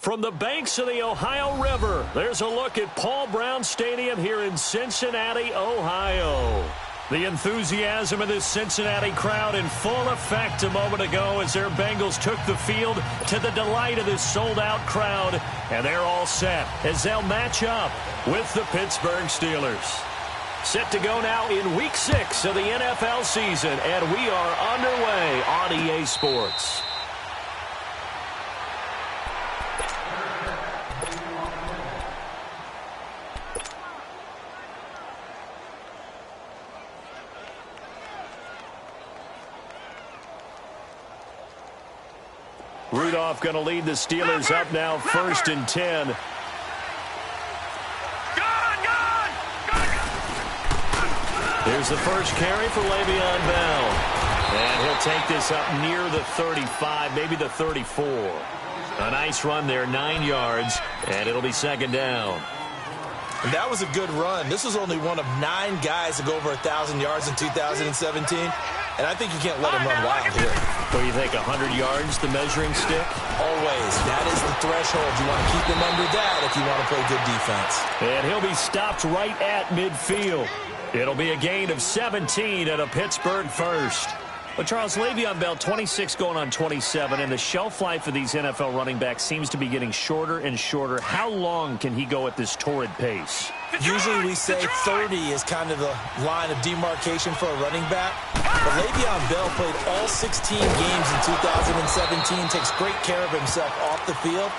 From the banks of the Ohio River, there's a look at Paul Brown Stadium here in Cincinnati, Ohio. The enthusiasm of this Cincinnati crowd in full effect a moment ago as their Bengals took the field to the delight of this sold-out crowd. And they're all set as they'll match up with the Pittsburgh Steelers. Set to go now in Week 6 of the NFL season, and we are underway on EA Sports. Rudolph going to lead the Steelers up now, 1st and 10. Here's the first carry for Le'Veon Bell. And he'll take this up near the 35, maybe the 34. A nice run there, 9 yards, and it'll be 2nd down. And that was a good run. This was only one of 9 guys to go over 1,000 yards in 2017. And I think you can't let him run wild here. What do you think, 100 yards, the measuring stick? Always. That is the threshold. You want to keep him under that if you want to play good defense. And he'll be stopped right at midfield. It'll be a gain of 17 and a Pittsburgh first. But Charles, Le'Veon Bell, 26 going on 27, and the shelf life of these NFL running backs seems to be getting shorter and shorter. How long can he go at this torrid pace? Usually we say 30 is kind of the line of demarcation for a running back. But Le'Veon Bell played all 16 games in 2017, takes great care of himself off the field.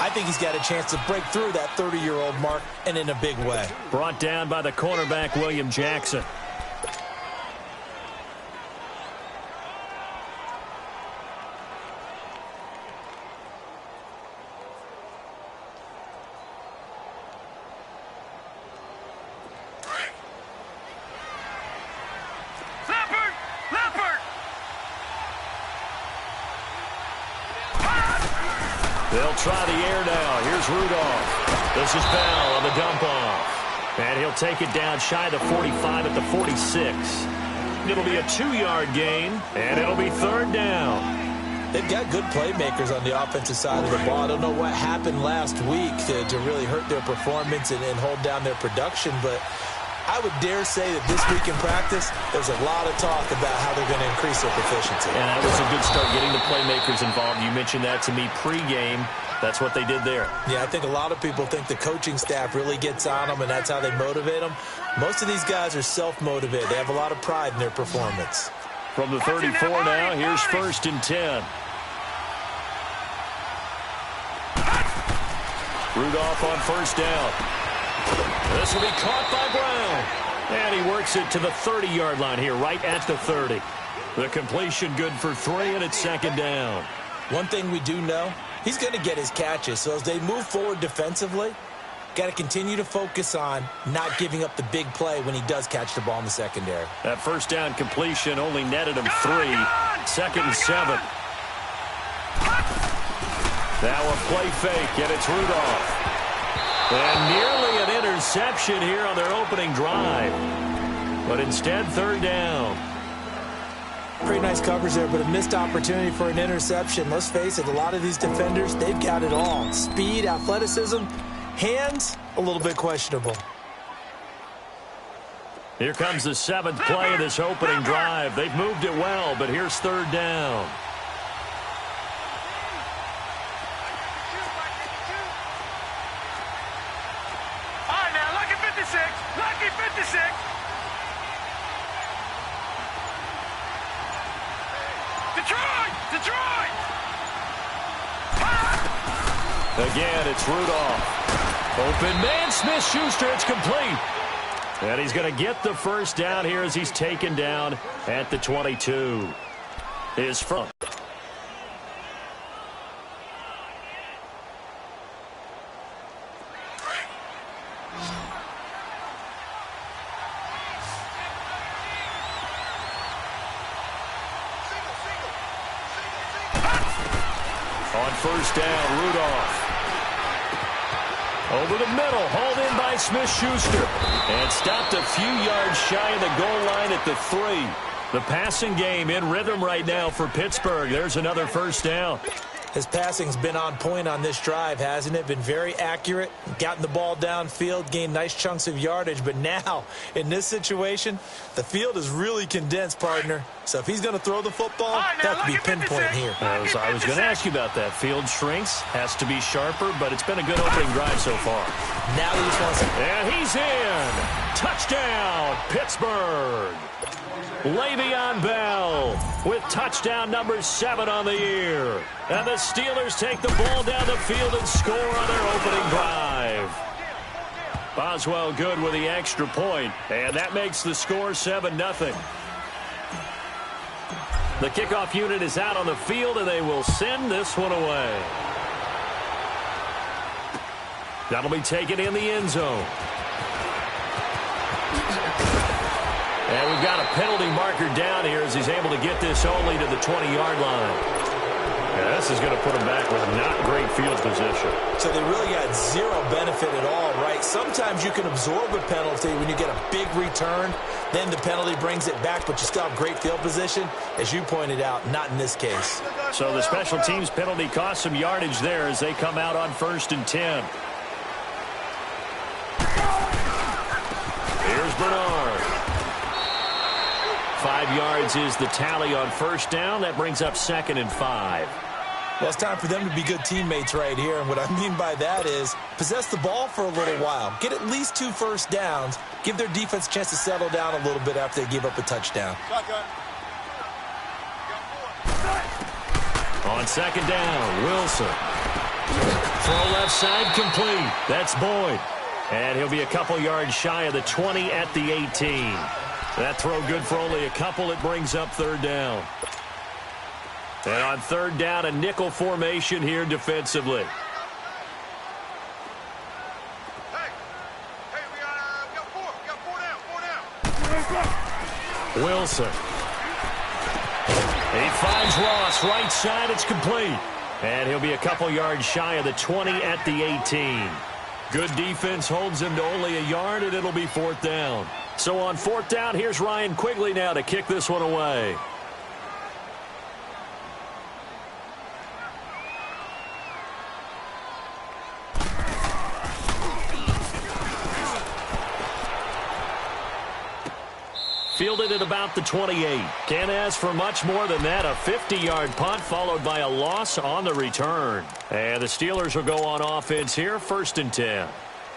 I think he's got a chance to break through that 30-year-old mark, and in a big way. Brought down by the cornerback, William Jackson. They'll try the air now. Here's Rudolph. This is Bell on the dump-off. And he'll take it down shy of the 45 at the 46. It'll be a 2-yard gain, and it'll be 3rd down. They've got good playmakers on the offensive side of the ball. I don't know what happened last week to really hurt their performance and hold down their production, but I would dare say that this week in practice, there's a lot of talk about how they're going to increase their proficiency. And that was a good start, getting the playmakers involved. You mentioned that to me pregame. That's what they did there. Yeah, I think a lot of people think the coaching staff really gets on them, and that's how they motivate them. Most of these guys are self-motivated. They have a lot of pride in their performance. From the 34 now, here's 1st and 10. Rudolph on 1st down. This will be caught by Brown. And he works it to the 30-yard line here, right at the 30. The completion good for 3, and it's 2nd down. One thing we do know, he's going to get his catches. So as they move forward defensively, got to continue to focus on not giving up the big play when he does catch the ball in the secondary. That 1st down completion only netted him 3. 2nd and 7. Now a play fake, and it's Rudolph. And nearly an interception here on their opening drive. But instead, 3rd down. Pretty nice coverage there, but a missed opportunity for an interception. Let's face it, a lot of these defenders, they've got it all. Speed, athleticism, hands, a little bit questionable. Here comes the 7th play of this opening drive. They've moved it well, but here's 3rd down. Again, it's Rudolph. Open man, Smith-Schuster, it's complete. And he's going to get the 1st down here as he's taken down at the 22. His front. On 1st down, Rudolph. Over the middle, hauled in by Smith-Schuster. And stopped a few yards shy of the goal line at the 3. The passing game in rhythm right now for Pittsburgh. There's another 1st down. His passing's been on point on this drive, hasn't it? Been very accurate, gotten the ball downfield, gained nice chunks of yardage. But now, in this situation, the field is really condensed, partner. So if he's going to throw the football, that could be pinpoint here. I was going to ask you about that. Field shrinks, has to be sharper, but it's been a good opening drive so far. Now he just wants to... And he's in. Touchdown, Pittsburgh. Le'Veon Bell with touchdown number 7 on the year. And the Steelers take the ball down the field and score on their opening drive. Boswell good with the extra point, and that makes the score 7-0. The kickoff unit is out on the field, and they will send this one away. That'll be taken in the end zone. And we've got a penalty marker down here as he's able to get this only to the 20-yard line. Yeah, this is going to put him back with not great field position. So they really got zero benefit at all, right? Sometimes you can absorb a penalty when you get a big return. Then the penalty brings it back, but you still have great field position. As you pointed out, not in this case. So the special teams penalty cost some yardage there as they come out on 1st and 10. Here's Bernard. 5 yards is the tally on 1st down. That brings up 2nd and 5. Well, it's time for them to be good teammates right here. And what I mean by that is possess the ball for a little while. Get at least 2 first downs. Give their defense a chance to settle down a little bit after they give up a touchdown. On 2nd down, Wilson. Throw left side complete. That's Boyd. And he'll be a couple yards shy of the 20 at the 18. That throw good for only a couple. It brings up 3rd down. And on 3rd down, a nickel formation here defensively. Wilson. He finds Ross right side. It's complete. And he'll be a couple yards shy of the 20 at the 18. Good defense holds him to only a yard, and it'll be 4th down. So on 4th down, here's Ryan Quigley now to kick this one away. Fielded at about the 28. Can't ask for much more than that. A 50-yard punt followed by a loss on the return. And the Steelers will go on offense here, 1st and 10.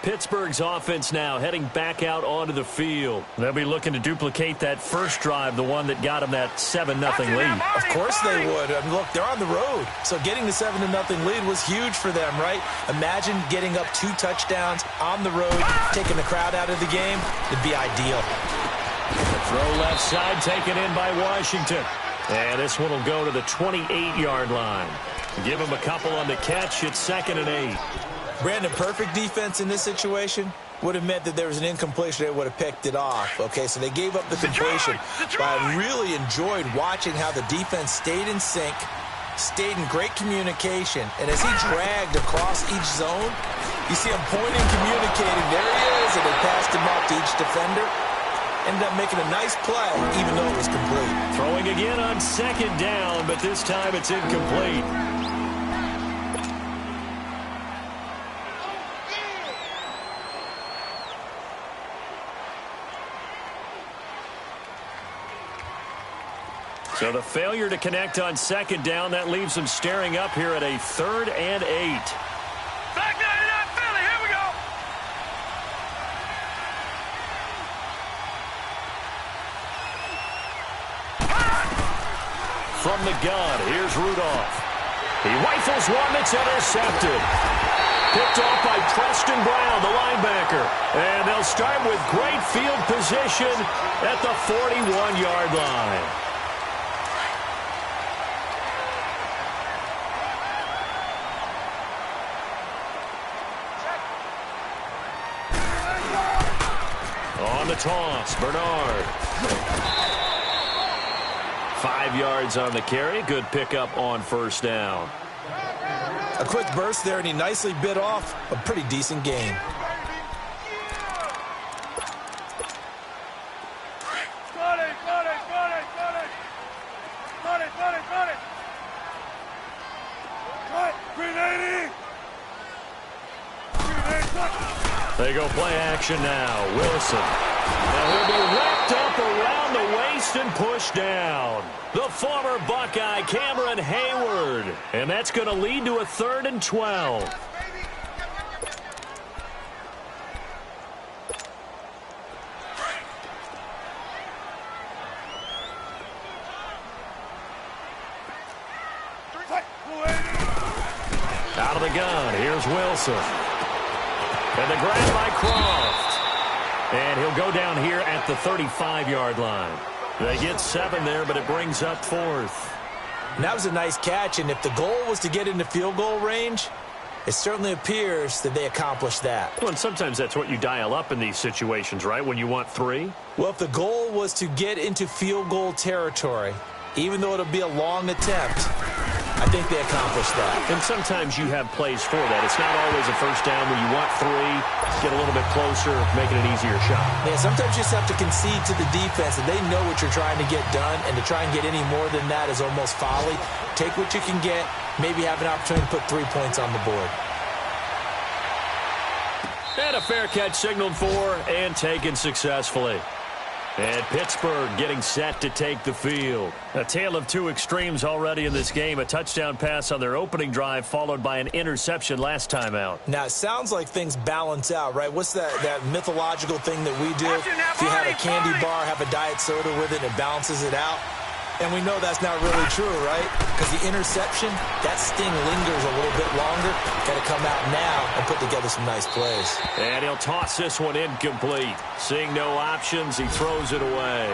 Pittsburgh's offense now heading back out onto the field. They'll be looking to duplicate that first drive, the one that got them that 7-0 lead. Of course they would. I mean, look, they're on the road. So getting the 7-0 lead was huge for them, right? Imagine getting up 2 touchdowns on the road, taking the crowd out of the game. It'd be ideal. Throw left side taken in by Washington. And this one will go to the 28-yard line. Give him a couple on the catch. It's 2nd and 8. Brandon, perfect defense in this situation would have meant that there was an incompletion. They would have picked it off. Okay, so they gave up the completion. But I really enjoyed watching how the defense stayed in sync, stayed in great communication. And as he dragged across each zone, you see him pointing, communicating. There he is, and they passed him off to each defender. Ended up making a nice play, even though it was complete. Throwing again on 2nd down, but this time it's incomplete. So the failure to connect on 2nd down, that leaves them staring up here at a 3rd and 8. From the gun, here's Rudolph. He rifles one that's intercepted. Picked off by Preston Brown, the linebacker. And they'll start with great field position at the 41-yard line. On the toss, Bernard. 5 yards on the carry. Good pickup on 1st down. A quick burst there, and he nicely bit off a pretty decent gain. They go play action now. Wilson. And he'll be wrapped up around the waist and pushed down. The former Buckeye, Cameron Hayward. And that's going to lead to a 3rd and 12. Out of the gun, here's Wilson. And the grab by Croft. And he'll go down here at the 35-yard line. They get 7 there, but it brings up 4th. And that was a nice catch, and if the goal was to get into field goal range, it certainly appears that they accomplished that. Well, and sometimes that's what you dial up in these situations, right, when you want 3? Well, if the goal was to get into field goal territory, even though it'll be a long attempt, I think they accomplished that. And sometimes you have plays for that. It's not always a first down when you want 3, get a little bit closer, make it an easier shot. Yeah, sometimes you just have to concede to the defense, and they know what you're trying to get done, and to try and get any more than that is almost folly. Take what you can get, maybe have an opportunity to put 3 points on the board. And a fair catch signaled for and taken successfully. And Pittsburgh getting set to take the field. A tale of 2 extremes already in this game. A touchdown pass on their opening drive, followed by an interception last time out. Now, it sounds like things balance out, right? What's that mythological thing that we do? If you have a candy bar, have a diet soda with it, and it balances it out. And we know that's not really true, right? Because the interception, that sting lingers a little bit longer. Got to come out now and put together some nice plays. And he'll toss this one incomplete. Seeing no options, he throws it away.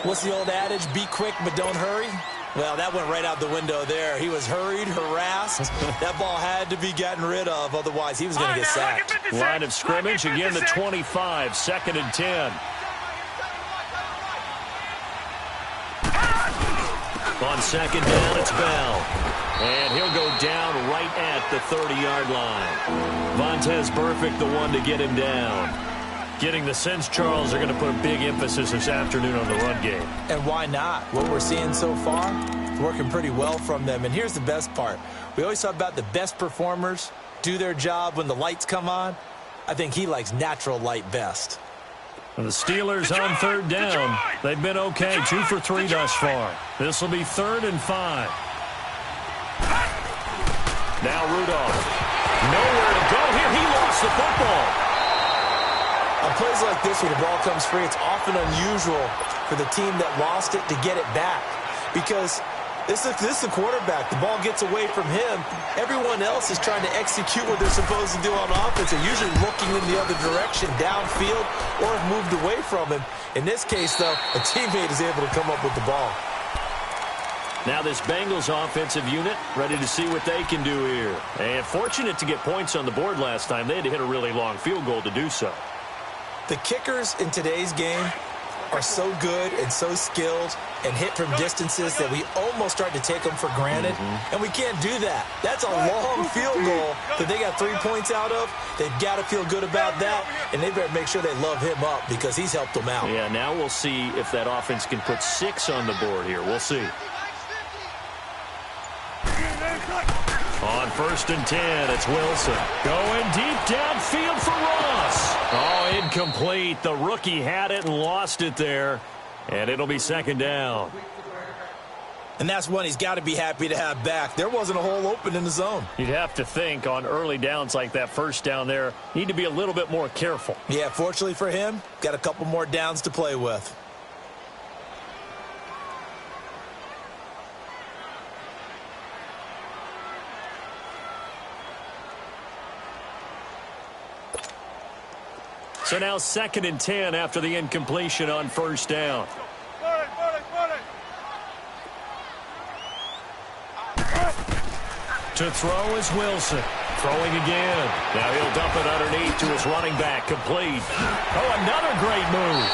What's the old adage? Be quick, but don't hurry? Well, that went right out the window there. He was hurried, harassed. That ball had to be gotten rid of, otherwise he was going to get sacked. Line of scrimmage, again the 25, 2nd and 10. On 2nd down, it's Bell. And he'll go down right at the 30-yard line. Vontaze Burfict, the one to get him down. Getting the sense Charles are going to put a big emphasis this afternoon on the run game. And why not? What we're seeing so far, working pretty well from them. And here's the best part. We always talk about the best performers do their job when the lights come on. I think he likes natural light best. The Steelers on 3rd down. They've been okay, 2 for 3 thus far. This will be 3rd and 5. Now Rudolph. Nowhere to go here. He lost the football. On plays like this where the ball comes free, it's often unusual for the team that lost it to get it back. Because this is the quarterback. The ball gets away from him. Everyone else is trying to execute what they're supposed to do on offense. They're usually looking in the other direction, downfield, or have moved away from him. In this case, though, a teammate is able to come up with the ball. Now this Bengals offensive unit ready to see what they can do here. And fortunate to get points on the board last time. They had to hit a really long field goal to do so. The kickers in today's game are so good and so skilled and hit from distances that we almost start to take them for granted. And we can't do that. That's a long field goal that they got 3 points out of. They've got to feel good about that, and they better make sure they love him up because he's helped them out. Yeah, now we'll see if that offense can put 6 on the board here. We'll see. On 1st and 10, it's Wilson. Going deep downfield for Ross. Oh, incomplete. The rookie had it and lost it there. And it'll be 2nd down. And that's one he's got to be happy to have back. There wasn't a hole open in the zone. You'd have to think on early downs like that, 1st down there, need to be a little bit more careful. Yeah, fortunately for him, got a couple more downs to play with. So now 2nd and 10 after the incompletion on 1st down. To throw is Wilson. Throwing again. Now he'll dump it underneath to his running back. Complete. Oh, another great move.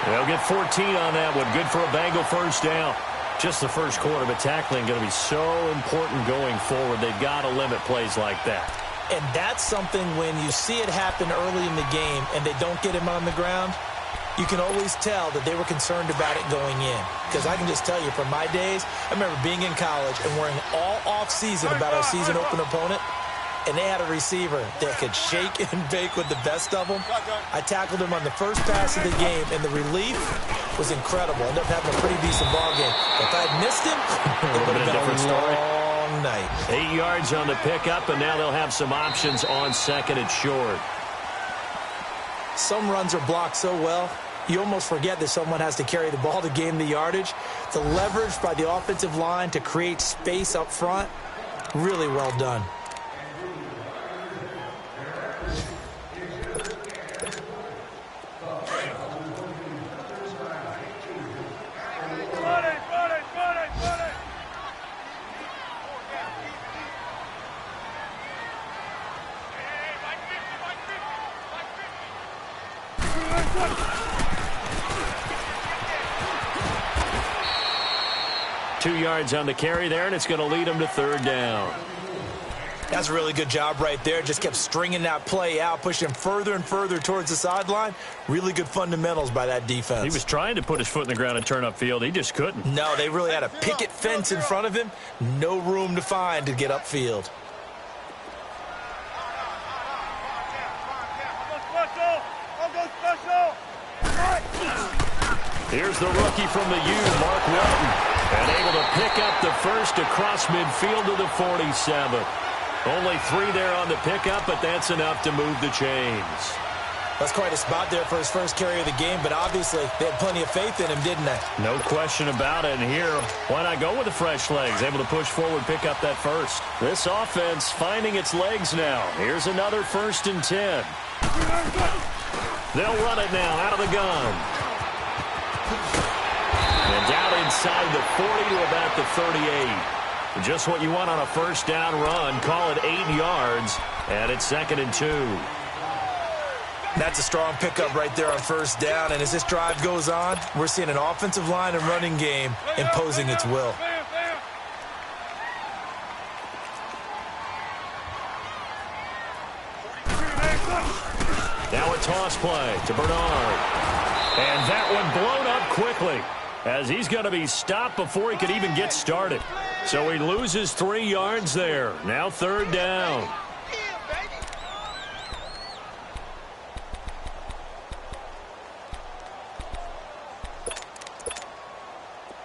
They'll get 14 on that one. Good for a Bengal 1st down. Just the first quarter, but tackling going to be so important going forward. They've got to limit plays like that. And that's something when you see it happen early in the game and they don't get him on the ground, you can always tell that they were concerned about it going in. Because I can just tell you from my days, I remember being in college and worrying all off-season about our season open opponent. and they had a receiver that could shake and bake with the best of them. I tackled him on the first pass of the game, and the relief was incredible. Ended up having a pretty decent ball game. If I had missed him, it would have been a long night. 8 yards on the pickup, and now they'll have some options on second and short. Some runs are blocked so well, you almost forget that someone has to carry the ball to gain the yardage. The leverage by the offensive line to create space up front, really well done. Two yards on the carry there, and it's going to lead them to third down. That's a really good job right there. Just kept stringing that play out, pushing further and further towards the sideline. Really good fundamentals by that defense. He was trying to put his foot in the ground and turn upfield. He just couldn't. No, they really had a picket fence in front of him. No room to find to get upfield. Here's the rookie from the U, Mark Welton. And able to pick up the first across midfield to the 47. Only 3 there on the pickup, but that's enough to move the chains. That's quite a spot there for his first carry of the game, but obviously they had plenty of faith in him, didn't they? No question about it. And here, why not go with the fresh legs? Able to push forward, pick up that first. This offense finding its legs now. Here's another 1st and 10. They'll run it now out of the gun. And down inside the 40 to about the 38. Just what you want on a first down run. Call it 8 yards, and it's 2nd and 2. That's a strong pickup right there on first down, and as this drive goes on, we're seeing an offensive line and running game imposing its will. Now a toss play to Bernard. And that one blown up quickly, as he's going to be stopped before he could even get started. So he loses 3 yards there. Now 3rd down.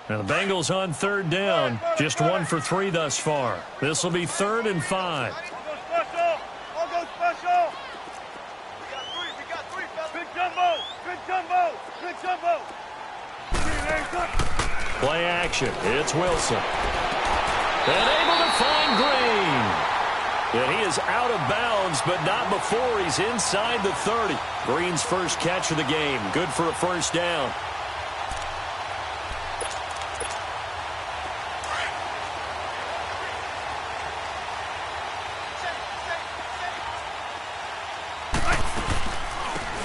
Now the Bengals on 3rd down. Just 1 for 3 thus far. This will be 3rd and 5. Play action. It's Wilson. And able to find Green. And he is out of bounds, but not before he's inside the 30. Green's first catch of the game. Good for a first down.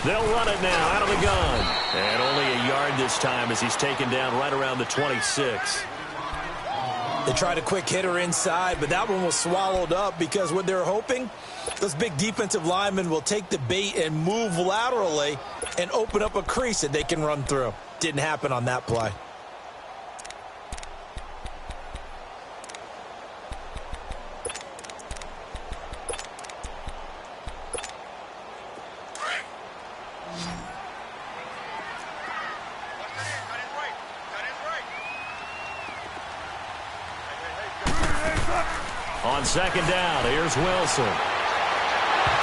They'll run it now out of the gun. And only a yard this time as he's taken down right around the 26. They tried a quick hitter inside, but that one was swallowed up because what they're hoping, those big defensive linemen will take the bait and move laterally and open up a crease that they can run through. Didn't happen on that play. On 2nd down, here's Wilson.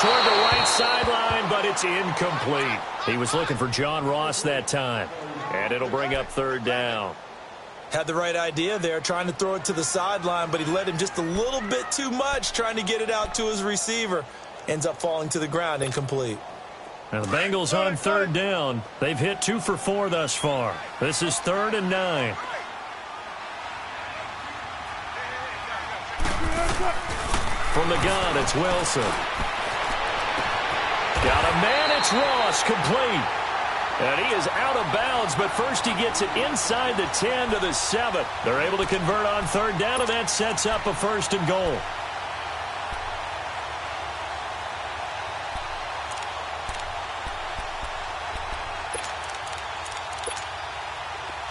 Toward the right sideline, but it's incomplete. He was looking for John Ross that time. And it'll bring up 3rd down. Had the right idea there, trying to throw it to the sideline, but he led him just a little bit too much, trying to get it out to his receiver. Ends up falling to the ground, incomplete. Now the Bengals on 3rd down. They've hit 2 for 4 thus far. This is 3rd and 9. From the gun, it's Wilson. Got a man, it's Ross, complete. And he is out of bounds, but first he gets it inside the 10 to the 7. They're able to convert on 3rd down, and that sets up a 1st and goal.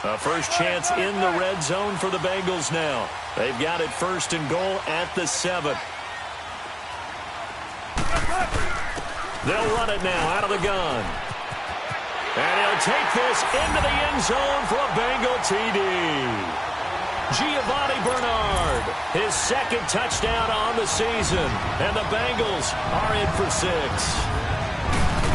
A first chance in the red zone for the Bengals now. They've got it 1st and goal at the 7. They'll run it now out of the gun. And he'll take this into the end zone for a Bengal TD. Giovanni Bernard, his second touchdown on the season. And the Bengals are in for 6.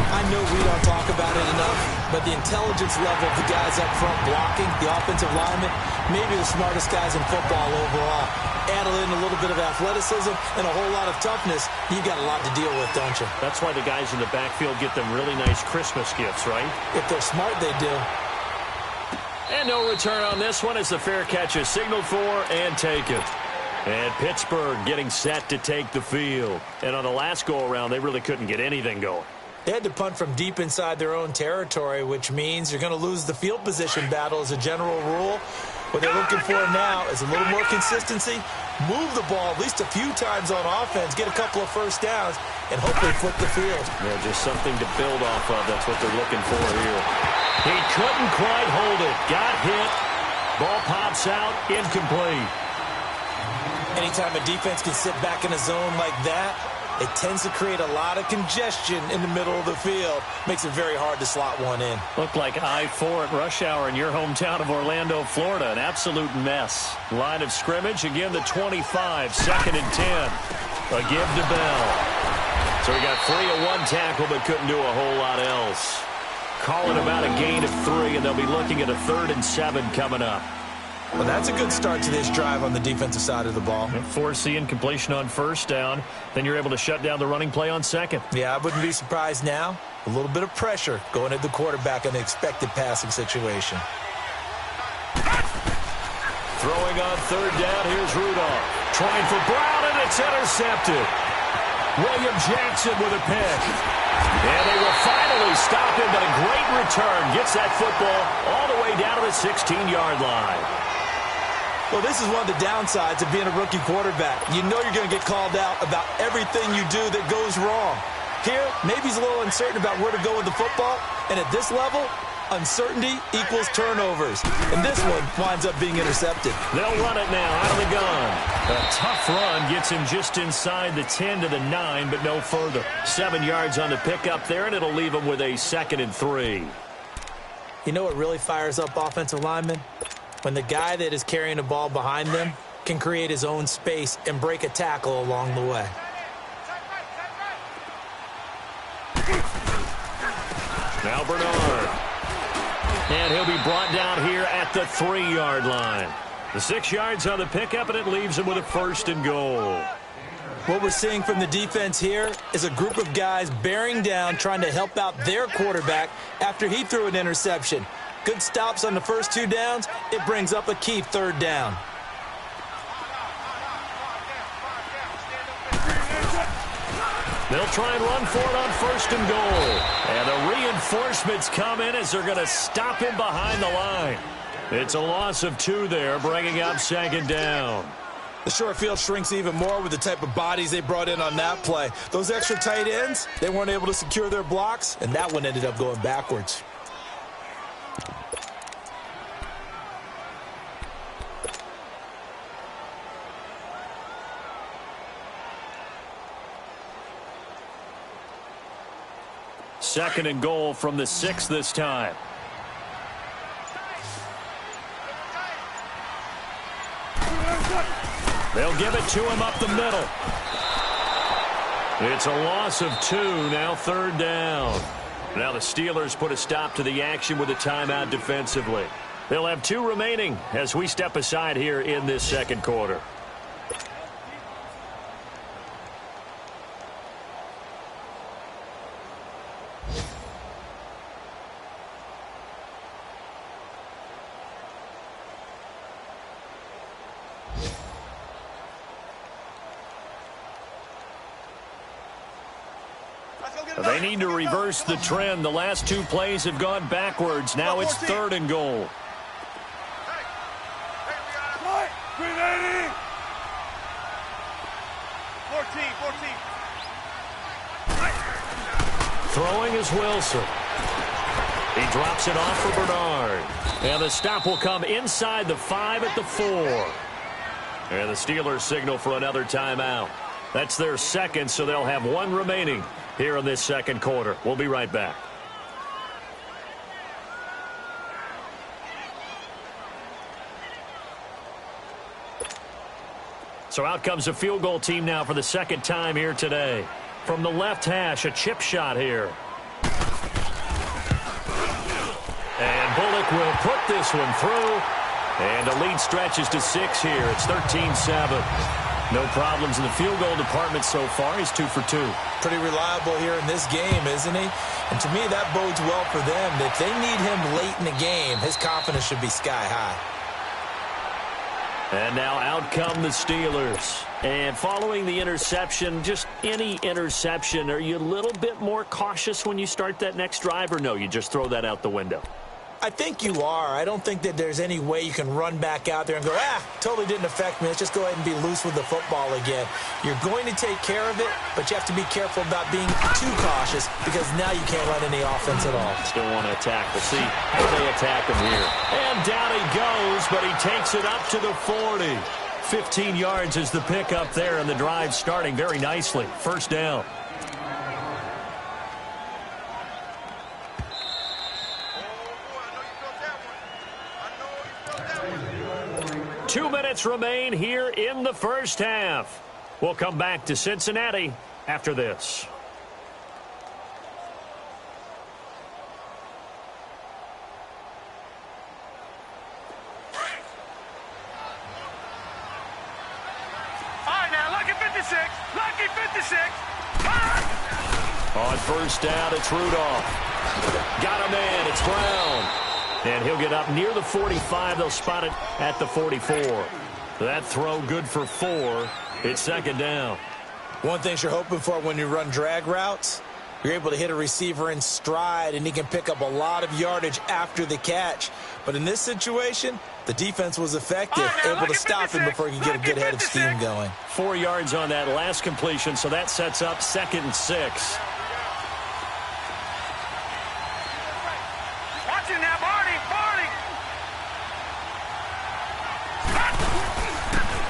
I know we don't talk about it enough, but the intelligence level of the guys up front blocking, the offensive linemen, maybe the smartest guys in football overall. Add in a little bit of athleticism and a whole lot of toughness, you got a lot to deal with, don't you? That's why the guys in the backfield get them really nice Christmas gifts, right? If they're smart, they do. And no return on this one as the fair catch is signaled for and taken. And Pittsburgh getting set to take the field. And on the last go-around, they really couldn't get anything going. They had to punt from deep inside their own territory, which means you're going to lose the field position battle as a general rule. What they're looking for now is a little more consistency, move the ball at least a few times on offense, get a couple of first downs, and hopefully flip the field. Yeah, just something to build off of. That's what they're looking for here. He couldn't quite hold it. Got hit. Ball pops out. Incomplete. Anytime a defense can sit back in a zone like that, it tends to create a lot of congestion in the middle of the field. Makes it very hard to slot one in. Looked like I-4 at rush hour in your hometown of Orlando, Florida. An absolute mess. Line of scrimmage, again the 25, 2nd and 10. A give to Bell. So he got free of one tackle but couldn't do a whole lot else. Call it about a gain of 3, and they'll be looking at a 3rd and 7 coming up. Well, that's a good start to this drive on the defensive side of the ball. Force the incompletion on 1st down. Then you're able to shut down the running play on 2nd. Yeah, I wouldn't be surprised now. A little bit of pressure going at the quarterback in an expected passing situation. Throwing on 3rd down, here's Rudolph. Trying for Brown, and it's intercepted. William Jackson with a pick. And they will finally stop him, but a great return. Gets that football all the way down to the 16-yard line. Well, this is one of the downsides of being a rookie quarterback. You know you're going to get called out about everything you do that goes wrong. Here, maybe he's a little uncertain about where to go with the football. And at this level, uncertainty equals turnovers. And this one winds up being intercepted. They'll run it now out of the gun. A tough run gets him just inside the 10 to the 9, but no further. 7 yards on the pickup there, and it'll leave him with a 2nd and 3. You know what really fires up offensive linemen? When the guy that is carrying the ball behind them can create his own space and break a tackle along the way. Now Bernard. And he'll be brought down here at the 3-yard line. The 6 yards on the pickup, and it leaves him with a 1st and goal. What we're seeing from the defense here is a group of guys bearing down, trying to help out their quarterback after he threw an interception. Good stops on the first 2 downs. It brings up a key 3rd down. They'll try and run for it on 1st and goal. And the reinforcements come in as they're going to stop him behind the line. It's a loss of 2 there, bringing up 2nd down. The short field shrinks even more with the type of bodies they brought in on that play. Those extra tight ends, they weren't able to secure their blocks, and that one ended up going backwards. Second and goal from the 6 this time. They'll give it to him up the middle. It's a loss of 2, now 3rd down. Now the Steelers put a stop to the action with a timeout defensively. They'll have 2 remaining as we step aside here in this 2nd quarter. They need to reverse the trend. The last 2 plays have gone backwards. Now it's 3rd and goal. Throwing is Wilson. He drops it off for Bernard. And the stop will come inside the 5 at the 4. And the Steelers signal for another timeout. That's their second, so they'll have one remaining here in this second quarter. We'll be right back. So out comes a field goal team now for the second time here today. From the left hash, a chip shot here. And Bullock will put this one through. And the lead stretches to 6 here. It's 13-7. No problems in the field goal department so far. He's 2 for 2. Pretty reliable here in this game, isn't he? And to me, that bodes well for them. If they need him late in the game, his confidence should be sky high. And now out come the Steelers. And following the interception, just any interception, are you a little bit more cautious when you start that next drive, or no, you just throw that out the window? I think you are. I don't think that there's any way you can run back out there and go, totally didn't affect me. Let's just go ahead and be loose with the football again. You're going to take care of it, but you have to be careful about being too cautious because now you can't run any offense at all. Still want to attack. We'll see how they attack him here. And down he goes, but he takes it up to the 40. 15 yards is the pickup there, and the drive starting very nicely. First down. 2 minutes remain here in the first half. We'll come back to Cincinnati after this. All right, now, lucky 56. Lucky 56. On first down, it's Rudolph. Got a man. It's Brown. And he'll get up near the 45. They'll spot it at the 44. That throw good for 4. It's second down. One thing you're hoping for when you run drag routes, you're able to hit a receiver in stride, and he can pick up a lot of yardage after the catch. But in this situation, the defense was effective, able to stop him before he could get a good head of steam going. 4 yards on that last completion, so that sets up 2nd and 6.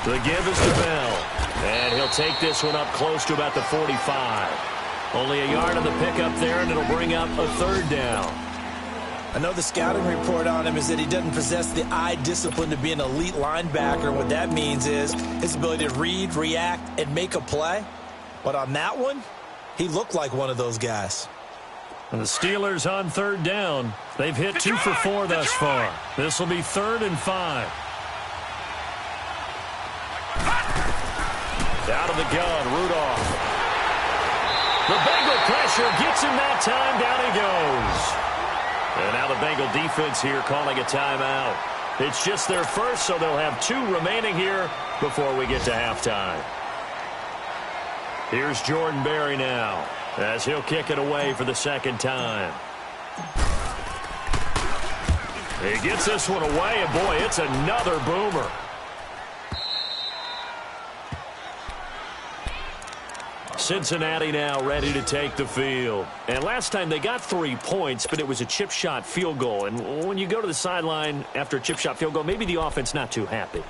The give is to Bell. And he'll take this one up close to about the 45. Only a yard on the pickup there, and it'll bring up a 3rd down. I know the scouting report on him is that he doesn't possess the eye discipline to be an elite linebacker. What that means is his ability to read, react, and make a play. But on that one, he looked like one of those guys. And the Steelers on 3rd down. They've hit 2 for 4 thus far. This will be 3rd and 5. Out of the gun, Rudolph. The Bengal pressure gets him that time. Down he goes. And now the Bengal defense here calling a timeout. It's just their first, so they'll have 2 remaining here before we get to halftime. Here's Jordan Berry now as he'll kick it away for the second time. He gets this one away, and boy, it's another boomer. Cincinnati now ready to take the field. And last time they got 3 points, but it was a chip shot field goal. And when you go to the sideline after a chip shot field goal, maybe the offense not too happy.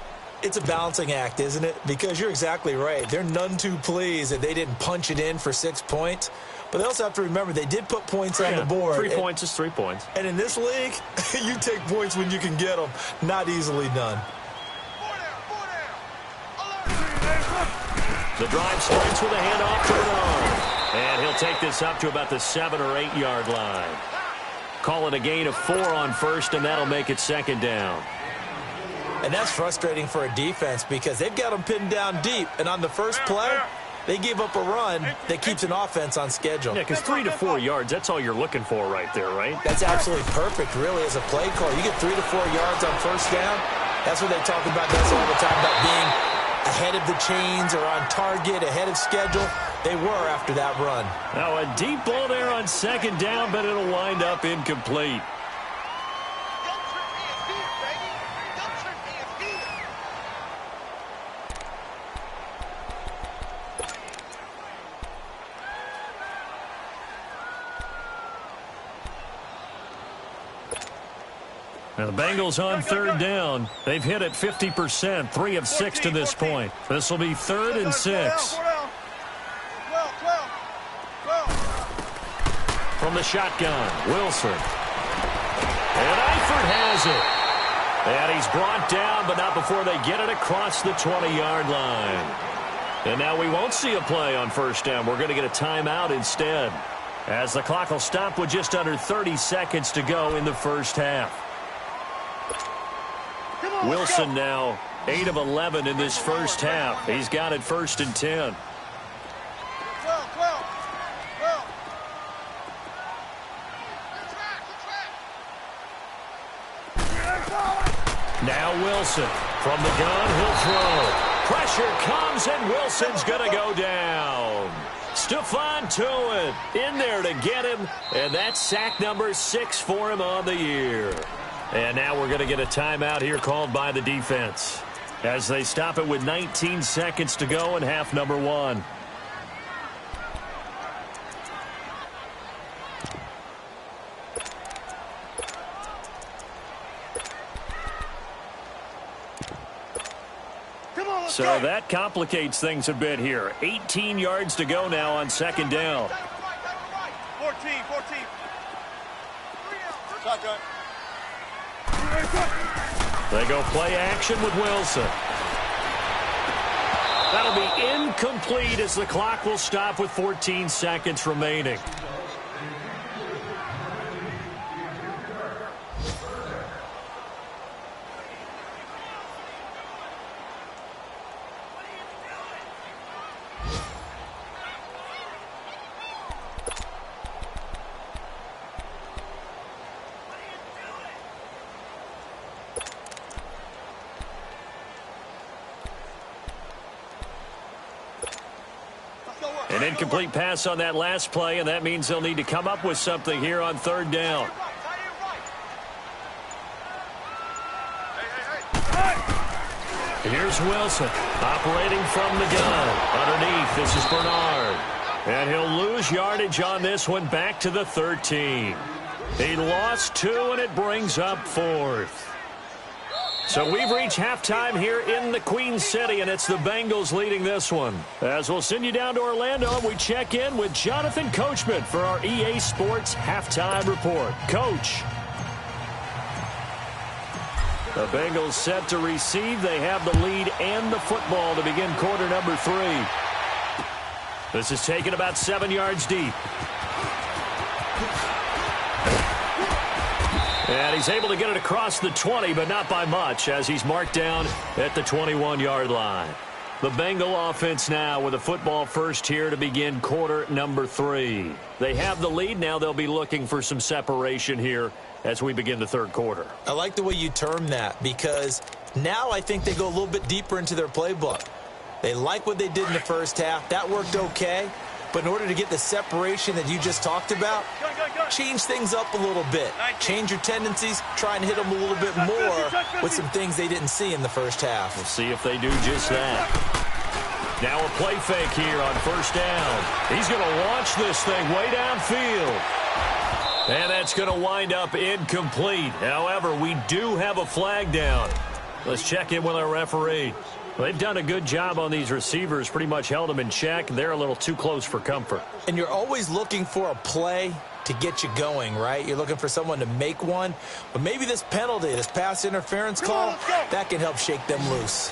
It's a balancing act, isn't it? Because you're exactly right. They're none too pleased that they didn't punch it in for 6 points. But they also have to remember they did put points on the board. 3 points is 3 points. And in this league, you take points when you can get them. Not easily done. The drive starts with a handoff to Bernard. And he'll take this up to about the 7 or 8 yard line. Call it a gain of 4 on first, and that'll make it second down. And that's frustrating for a defense because they've got them pinned down deep. And on the first play, they gave up a run that keeps an offense on schedule. Yeah, because 3 to 4 yards, that's all you're looking for right there, right? That's absolutely perfect, really, as a play call. You get 3 to 4 yards on first down. That's what they talk about this all the time, about being ahead of the chains or on target, ahead of schedule. They were after that run. Now a deep ball there on second down, but it'll wind up incomplete. Now the Bengals on 3rd down. They've hit it 50%, 3 of 6 to this point. This will be 3rd and 6. from the shotgun. Wilson. And Eifert has it. And he's brought down, but not before they get it across the 20-yard line. And now we won't see a play on first down. We're going to get a timeout instead, as the clock will stop with just under 30 seconds to go in the first half. Wilson now 8 of 11 in this first half. He's got it 1st and 10. Now Wilson from the gun, he'll throw. Pressure comes, and Wilson's going to go down. Stephon Tuitt in there to get him, and that's sack number 6 for him on the year. And now we're going to get a timeout here called by the defense, as they stop it with 19 seconds to go in half number 1. So that complicates things a bit here. 18 yards to go now on second down. 14. Shotgun. They go play action with Wilson. That'll be incomplete as the clock will stop with 14 seconds remaining. An incomplete pass on that last play, and that means they'll need to come up with something here on third down. Here's Wilson operating from the gun. Underneath, this is Bernard. And he'll lose yardage on this one, back to the 13. He lost 2, and it brings up 4th. So we've reached halftime here in the Queen City, and it's the Bengals leading this one. As we'll send you down to Orlando, and we check in with Jonathan Coachman for our EA Sports Halftime Report. Coach. The Bengals set to receive. They have the lead and the football to begin quarter number 3. This is taken about 7 yards deep. And he's able to get it across the 20, but not by much, as he's marked down at the 21-yard line. The Bengal offense now with a football first here to begin quarter number 3. They have the lead. Now they'll be looking for some separation here as we begin the third quarter. I like the way you term that, because now I think they go a little bit deeper into their playbook. They like what they did in the first half. That worked okay. But in order to get the separation that you just talked about, change things up a little bit. Change your tendencies. Try and hit them a little bit more with some things they didn't see in the first half. We'll see if they do just that. Now a play fake here on first down. He's going to launch this thing way downfield. And that's going to wind up incomplete. However, we do have a flag down. Let's check in with our referee. They've done a good job on these receivers, pretty much held them in check. They're a little too close for comfort. And you're always looking for a play to get you going, right? You're looking for someone to make one. But maybe this penalty, this pass interference call, that can help shake them loose.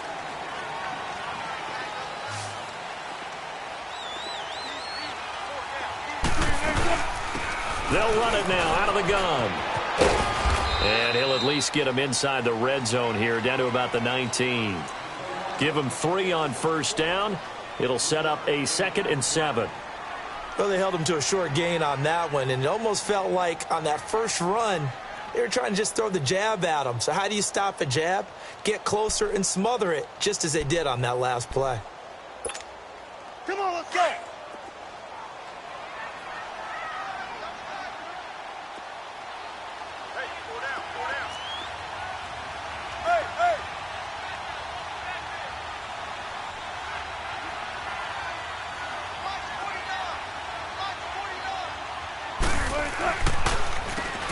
They'll run it now out of the gun. And he'll at least get him inside the red zone here, down to about the 19. Give him 3 on first down. It'll set up a 2nd and 7. Well, they held him to a short gain on that one, and it almost felt like on that first run, they were trying to just throw the jab at him. So how do you stop a jab? Get closer and smother it, just as they did on that last play. Come on, let's go.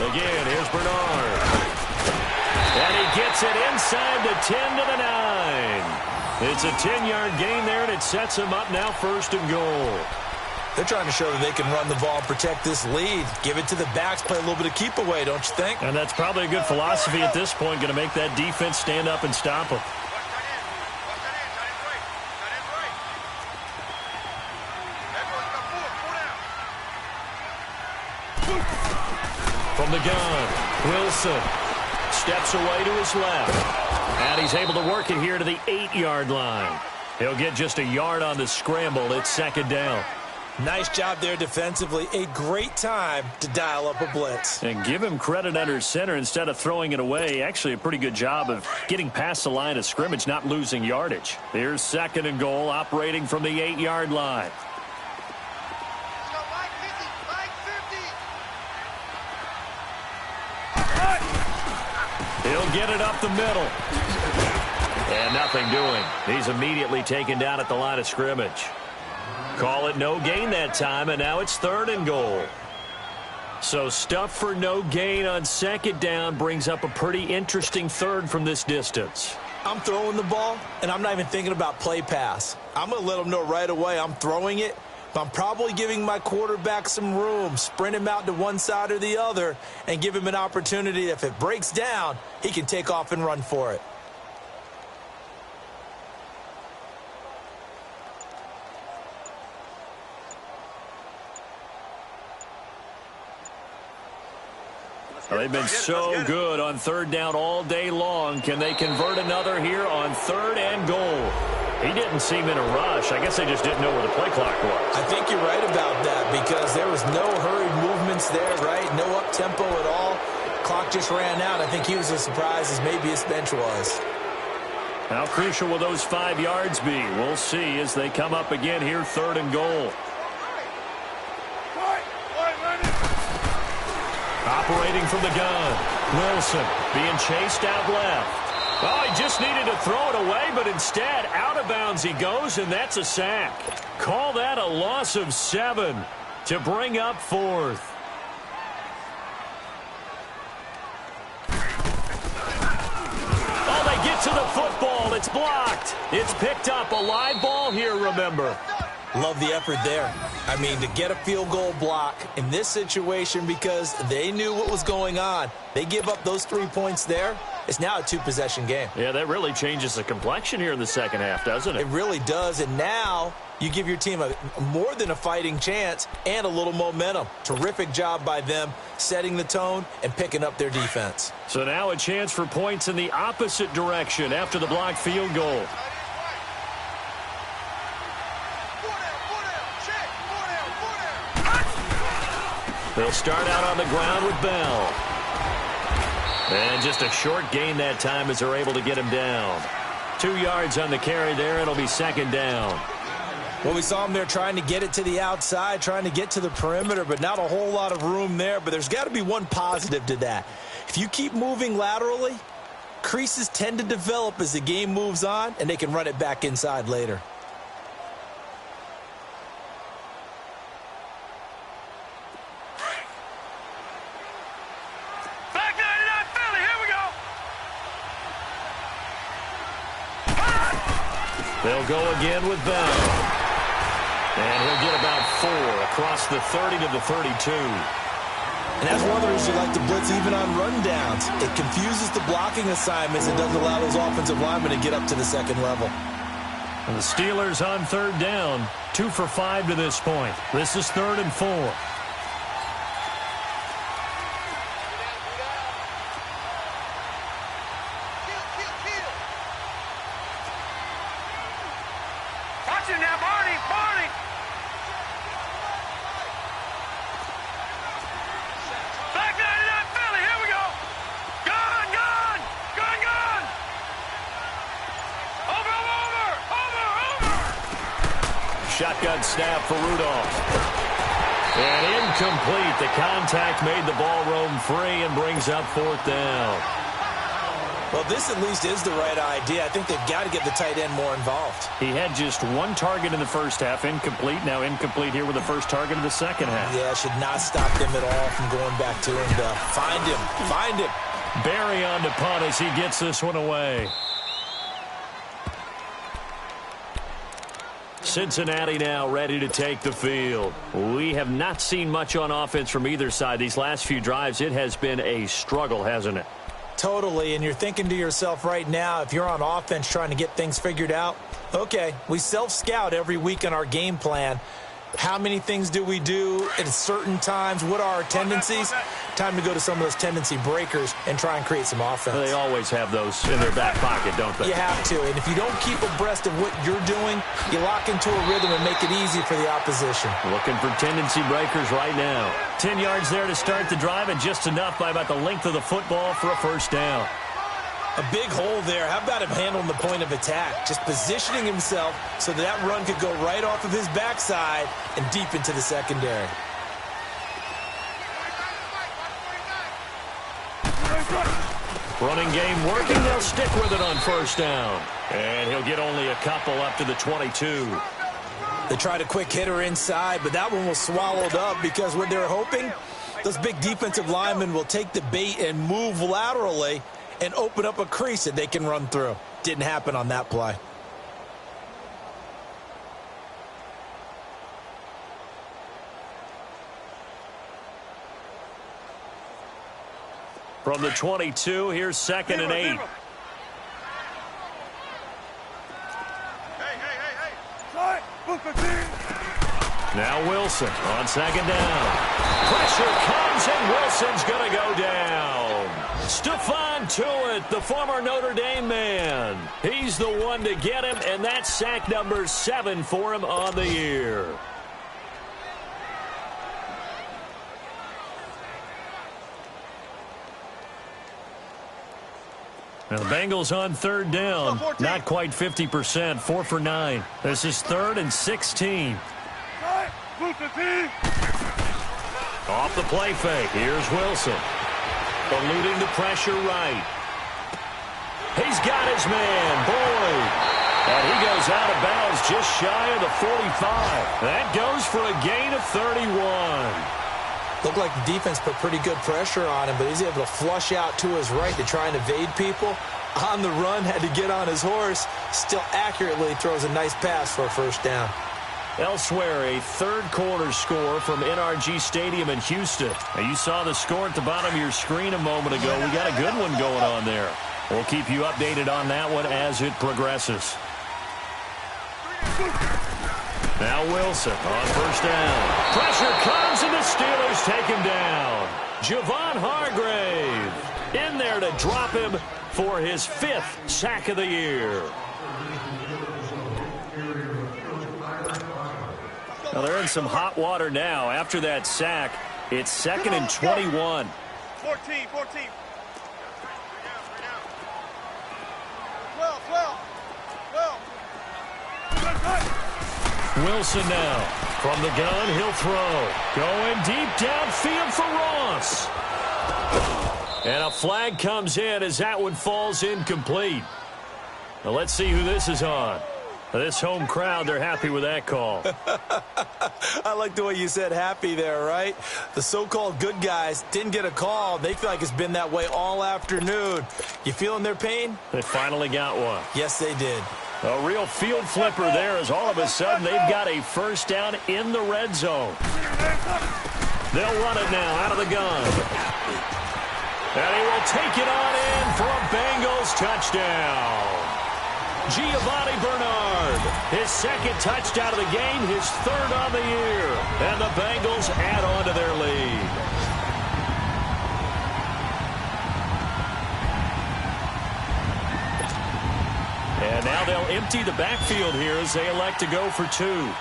Again, here's Bernard. And he gets it inside the 10 to the 9. It's a 10-yard gain there, and it sets him up now 1st and goal. They're trying to show that they can run the ball and protect this lead. Give it to the backs, play a little bit of keep away, don't you think? And that's probably a good philosophy at this point, going to make that defense stand up and stop them. From the gun, Wilson steps away to his left. And he's able to work it here to the 8-yard line. He'll get just a yard on the scramble. It's second down. Nice job there defensively. A great time to dial up a blitz. And give him credit under center instead of throwing it away. Actually, a pretty good job of getting past the line of scrimmage, not losing yardage. Here's second and goal, operating from the 8-yard line. He'll get it up the middle. And nothing doing. He's immediately taken down at the line of scrimmage. Call it no gain that time, and now it's third and goal. So stuff for no gain on second down brings up a pretty interesting third from this distance. I'm throwing the ball, and I'm not even thinking about play pass. I'm going to let them know right away I'm throwing it, but I'm probably giving my quarterback some room, sprint him out to one side or the other, and give him an opportunity. If it breaks down, he can take off and run for it. Well, they've been so good on third down all day long. Can they convert another here on third and goal? He didn't seem in a rush. I guess they just didn't know where the play clock was. I think you're right about that because there was no hurried movements there, right? No up-tempo at all. Clock just ran out. I think he was as surprised as maybe his bench was. How crucial will those 5 yards be? We'll see as they come up again here, third and goal. Operating from the gun. Wilson being chased out left. Oh, he just needed to throw it away, but instead, out of bounds he goes, and that's a sack. Call that a loss of 7 to bring up fourth. Oh, they get to the football. It's blocked. It's picked up. A live ball here, remember. Love the effort there. I mean, to get a field goal block in this situation because they knew what was going on. They give up those 3 points there. It's now a 2-possession game. Yeah, that really changes the complexion here in the second half, doesn't it? It really does, and now you give your team more than a fighting chance and a little momentum. Terrific job by them setting the tone and picking up their defense. So now a chance for points in the opposite direction after the blocked field goal. They'll start out on the ground with Bell. And just a short gain that time as they're able to get him down. 2 yards on the carry there. It'll be second down. Well, we saw him there trying to get it to the outside, trying to get to the perimeter, but not a whole lot of room there. But there's got to be one positive to that. If you keep moving laterally, creases tend to develop as the game moves on, and they can run it back inside later. They'll go again with Bell. And he'll get about 4 across the 30 to the 32. And that's one of the reasons you like to blitz even on rundowns. It confuses the blocking assignments and doesn't allow those offensive linemen to get up to the second level. And the Steelers on third down, 2 for 5 to this point. This is third and 4. Shotgun snap for Rudolph. And incomplete. The contact made the ball roam free and brings up fourth down. Well, this at least is the right idea. I think they've got to get the tight end more involved. He had just 1 target in the first half, incomplete. Now incomplete here with the first target of the second half. Yeah, should not stop them at all from going back to him to find him. Find him. Barry on to punt as he gets this one away. Cincinnati now ready to take the field. We have not seen much on offense from either side. These last few drives, it has been a struggle, hasn't it? Totally, and you're thinking to yourself right now, if you're on offense trying to get things figured out, okay, we self-scout every week in our game plan. How many things do we do at certain times? What are our tendencies? Time to go to some of those tendency breakers and try and create some offense. They always have those in their back pocket, don't they? You have to, and if you don't keep abreast of what you're doing, you lock into a rhythm and make it easy for the opposition. Looking for tendency breakers right now. 10 yards there to start the drive, and just enough by about the length of the football for a first down. A big hole there. How about him handling the point of attack? Just positioning himself so that run could go right off of his backside and deep into the secondary. Running game working. They'll stick with it on first down. And he'll get only a couple up to the 22. They tried a quick hitter inside, but that one was swallowed up because what they're hoping, those big defensive linemen will take the bait and move laterally and open up a crease that they can run through. Didn't happen on that play. From the 22, here's 2nd and 8. Now Wilson on 2nd down. Pressure comes, and Wilson's going to go down. Stephon Tuitt, the former Notre Dame man. He's the one to get him, and that's sack number 7 for him on the year. Now the Bengals on 3rd down. Not quite 50%. 4 for 9. This is 3rd and 16. Off the play fake. Here's Wilson. Eluding the pressure right. He's got his man, Boyd. And he goes out of bounds just shy of the 45. That goes for a gain of 31. Looked like the defense put pretty good pressure on him, but he's able to flush out to his right to try and evade people. On the run, had to get on his horse. Still accurately throws a nice pass for a first down. Elsewhere, a third-quarter score from NRG Stadium in Houston. Now, you saw the score at the bottom of your screen a moment ago. We got a good one going on there. We'll keep you updated on that one as it progresses. Now Wilson on first down. Pressure comes, and the Steelers take him down. Javon Hargrave in there to drop him for his 5th sack of the year. Now they're in some hot water now. After that sack, it's 2nd and 21. 14. 12. Wilson now. From the gun, he'll throw. Going deep downfield for Ross. And a flag comes in as that one falls incomplete. Now let's see who this is on. This home crowd, they're happy with that call. I like the way you said happy there, right? The so-called good guys didn't get a call. They feel like it's been that way all afternoon. You feeling their pain? They finally got one. Yes, they did. A real field flipper there as all of a sudden they've got a first down in the red zone. They'll run it now out of the gun. And he will take it on in for a Bengals touchdown. Giovanni Bernard, his 2nd touchdown of the game, his 3rd on the year. And the Bengals add on to their lead. And now they'll empty the backfield here as they elect to go for 2.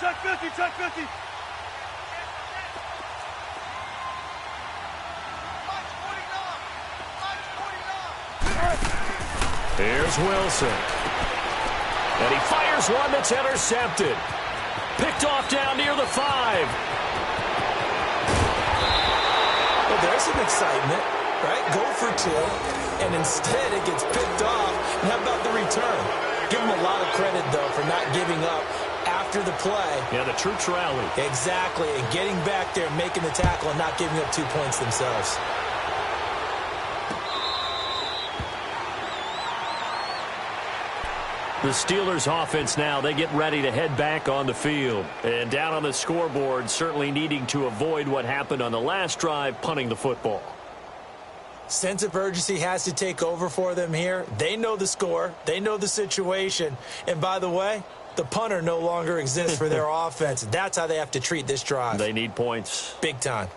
Check 50, check 50. Here's Wilson. And he fires one that's intercepted. Picked off down near the 5. Well, there's some excitement, right? Go for 2, and instead it gets picked off. And how about the return? Give him a lot of credit, though, for not giving up after the play. Yeah, the troops rally. Exactly, and getting back there, making the tackle, and not giving up 2 points themselves. The Steelers offense now, they get ready to head back on the field. And down on the scoreboard, certainly needing to avoid what happened on the last drive, punting the football. Sense of urgency has to take over for them here. They know the score. They know the situation. And by the way, the punter no longer exists for their offense. That's how they have to treat this drive. They need points. Big time.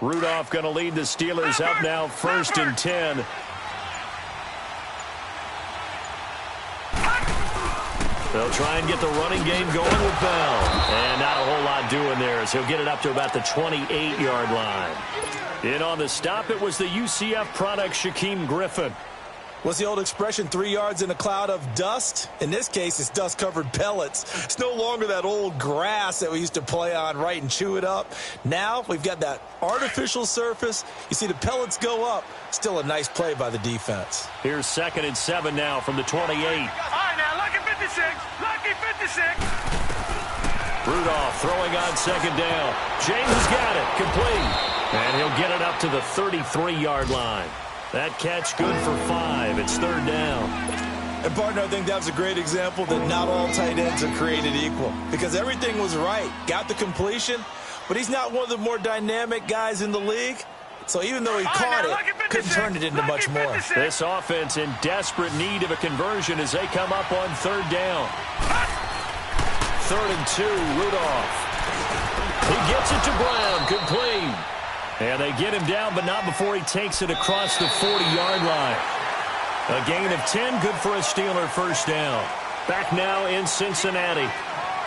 Rudolph going to lead the Steelers up now, 1st and 10. They'll try and get the running game going with Bell. And not a whole lot doing there as he'll get it up to about the 28-yard line. In on the stop, it was the UCF product, Shaquem Griffin. What's the old expression, 3 yards in a cloud of dust? In this case, it's dust-covered pellets. It's no longer that old grass that we used to play on, right, and chew it up. Now we've got that artificial surface. You see the pellets go up. Still a nice play by the defense. Here's 2nd and 7 now from the 28. All right, now, lucky 56. Lucky 56. Rudolph throwing on 2nd down. James has got it. Complete. And he'll get it up to the 33-yard line. That catch good for 5. It's 3rd down. And, partner, I think that was a great example that not all tight ends are created equal. Because everything was right. Got the completion, but he's not one of the more dynamic guys in the league. So even though he caught it, couldn't turn it into much more. This offense in desperate need of a conversion as they come up on 3rd down. 3rd and 2, Rudolph. He gets it to Brown, complete. And they get him down, but not before he takes it across the 40-yard line. A gain of 10, good for a Steeler 1st down. Back now in Cincinnati.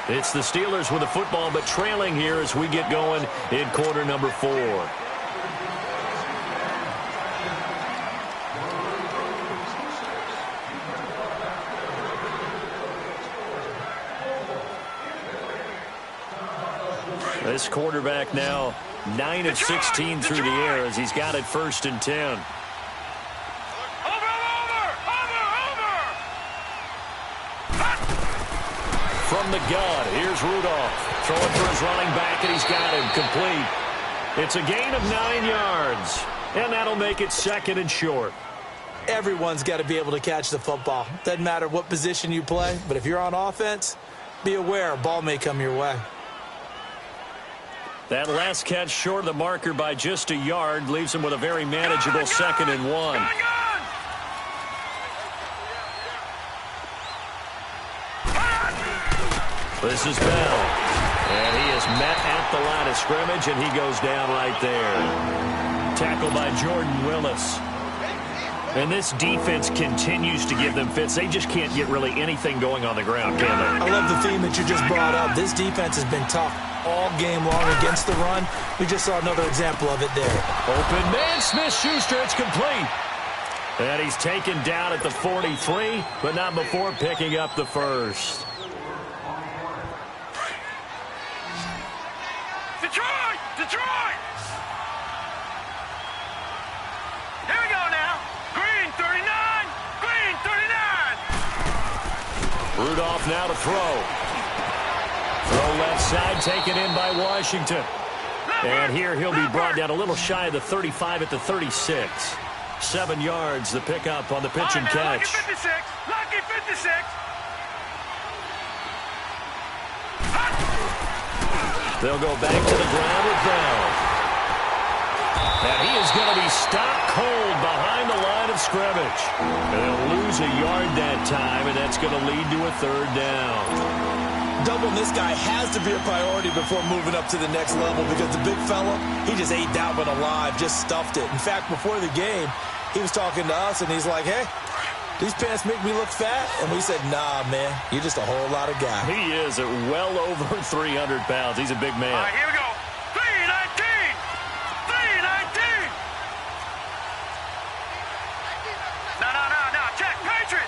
It's the Steelers with the football, but trailing here as we get going in quarter number 4. This quarterback now 9 of 16 through the air as he's got it 1st and 10. Over. From the gun, here's Rudolph. Throwing for his running back, and he's got him complete. It's a gain of 9 yards, and that'll make it 2nd and short. Everyone's got to be able to catch the football. Doesn't matter what position you play, but if you're on offense, be aware a ball may come your way. That last catch short of the marker by just a yard leaves him with a very manageable 2nd and 1. This is Bell. And he is met at the line of scrimmage, and he goes down right there. Tackled by Jordan Willis. And this defense continues to give them fits. They just can't get really anything going on the ground, can they? I love the theme that you just brought up. This defense has been tough all game long against the run. We just saw another example of it there. Open man, Smith-Schuster, it's complete. And he's taken down at the 43, but not before picking up the 1st. Detroit! Here we go now. Green 39. Rudolph now to throw. Throw left side, taken in by Washington. And here he'll be brought down a little shy of the 35 at the 36. 7 yards, the pickup on the pitch and catch. Lucky 56. They'll go back to the ground with Bell. And he is going to be stopped cold behind the line of scrimmage. And they'll lose a yard that time, and that's going to lead to a 3rd down. Doubling this guy has to be a priority before moving up to the next level because the big fella, he just ate that one alive, just stuffed it. In fact, before the game, he was talking to us, and he's like, hey, these pants make me look fat? And we said, nah, man, you're just a whole lot of guy. He is at well over 300 pounds. He's a big man. All right, here we go. 319. 319. No. Check. Patriot.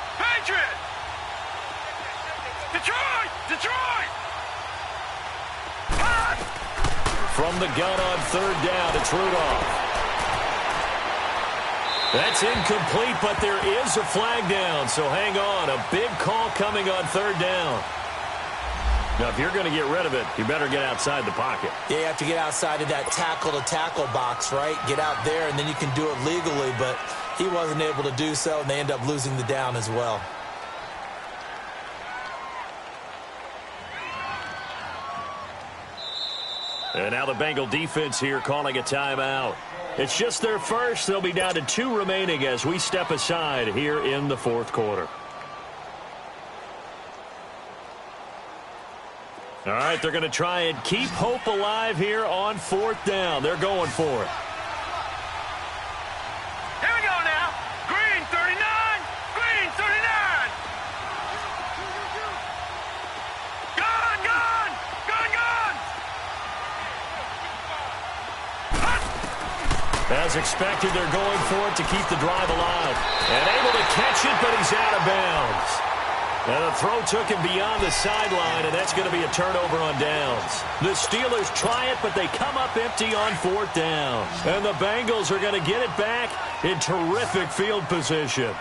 Detroit. From the gun on 3rd down, it's Rudolph. That's incomplete, but there is a flag down, so hang on. A big call coming on third down. Now, if you're going to get rid of it, you better get outside the pocket. Yeah, you have to get outside of that tackle-to-tackle box, right? Get out there, and then you can do it legally, but he wasn't able to do so, and they end up losing the down as well. And now the Bengal defense here calling a timeout. It's just their first. They'll be down to 2 remaining as we step aside here in the fourth quarter. All right, they're going to try and keep hope alive here on fourth down. They're going for it. Here we go now. Green 39. Green 39. Gone, gone. Gone, gone. As expected, they're going for it to keep the drive alive. And able to catch it, but he's out of bounds. And the throw took him beyond the sideline, and that's going to be a turnover on downs. The Steelers try it, but they come up empty on fourth down. And the Bengals are going to get it back in terrific field position.